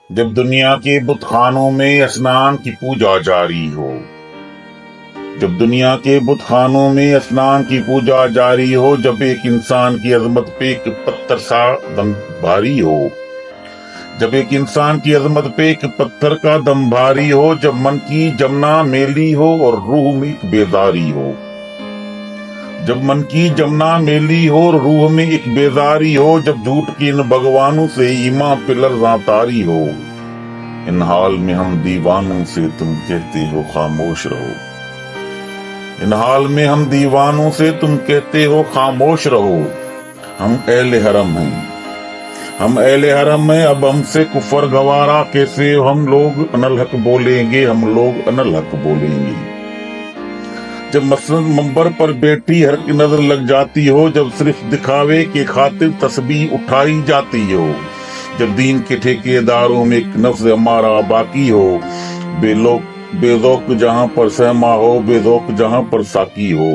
جب دنیا کے بت خانوں میں اسنان کی پوجا جاری ہو، جب دنیا کے بت خانوں میں اسنان کی پوجا جاری ہو، جب ایک انسان کی عظمت پہ ایک پتھر سا دم بھاری ہو، جب ایک انسان کی عظمت پہ ایک پتھر کا دم بھاری ہو، جب من کی جمنا میلی ہو اور روح میں ایک بیداری ہو، جب من کی جمنا میلی ہو اور روح میں ایک بیداری ہو، جب جھوٹ کے ان بھگوانوں سے ایمان پہ لرزاں تاری ہو، ان حال میں ہم دیوانوں سے تم کہتے ہو خاموش رہو، ان حال میں ہم دیوانوں سے تم کہتے ہو خاموش رہو۔ ہم اہل حرم ہیں، ہم اہل حرم ہیں، اب ہم سے کفر گوارا کیسے، ہم لوگ انالحق بولیں گے، ہم لوگ انالحق بولیں گے۔ جب مسند منبر پر بیٹھی ہر کی نظر لگ جاتی ہو، جب صرف دکھاوے کے خاطر تسبیح اٹھائی جاتی ہو، جب دین کے ٹھیکے داروں میں ایک نفس ہمارا باقی ہو، بے ذوق جہاں پر سہما ہو، بے ذوق جہاں پر ساقی ہو،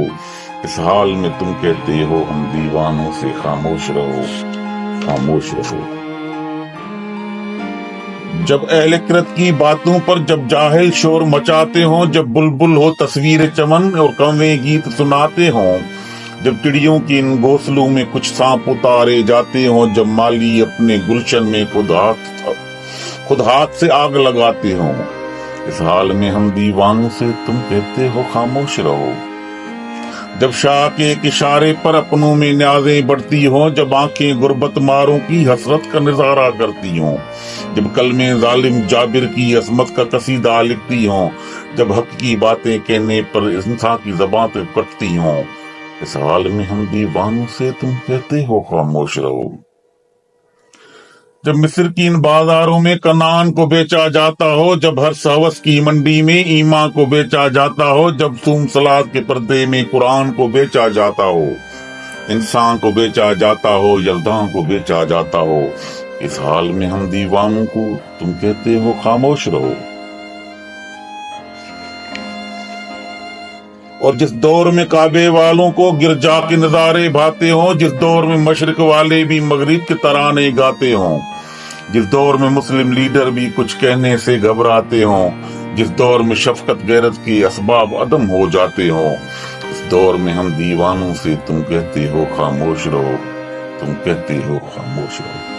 اس حال میں تم کہتے ہو ہم دیوانوں سے خاموش رہو، خاموش رہو۔ جب اہل کرت کی باتوں پر جب جاہل شور مچاتے ہوں، جب بلبل ہو تصویر چمن اور کوے گیت سناتے ہوں، جب چڑیوں کے ان گھونسلوں میں کچھ سانپ اتارے جاتے ہوں، جب مالی اپنے گلشن میں خود ہاتھ سے آگ لگاتے ہوں، اس حال میں ہم دیوانوں سے تم کہتے ہو خاموش رہو۔ جب شاہ کے ایک اشارے پر اپنوں میں نیازیں بڑھتی ہوں، جب آنکھیں غربت ماروں کی حسرت کا نظارہ کرتی ہوں، جب کلمے ظالم جابر کی عظمت کا قصیدہ لکھتی ہوں، جب حق کی باتیں کہنے پر انسان کی زبان پہ کٹتی ہوں، اس حال میں ہم دیوانوں سے تم کہتے ہو خاموش رہو۔ جب مصر کی ان بازاروں میں کنعان کو بیچا جاتا ہو، جب ہر سہوس کی منڈی میں ایمان کو بیچا جاتا ہو، جب صوم صلات کے پردے میں قرآن کو بیچا جاتا ہو، انسان کو بیچا جاتا ہو، یلدان کو بیچا جاتا ہو، اس حال میں ہم دیوانوں کو تم کہتے ہو خاموش رہو۔ اور جس دور میں کعبے والوں کو گرجا کے نظارے بھاتے ہوں، جس دور میں مشرق والے بھی مغرب کے ترانے گاتے ہوں، جس دور میں مسلم لیڈر بھی کچھ کہنے سے گھبراتے ہوں، جس دور میں شفقت غیرت کے اسباب عدم ہو جاتے ہوں، اس دور میں ہم دیوانوں سے تم کہتے ہو خاموش رہو، تم کہتے ہو خاموش رہو۔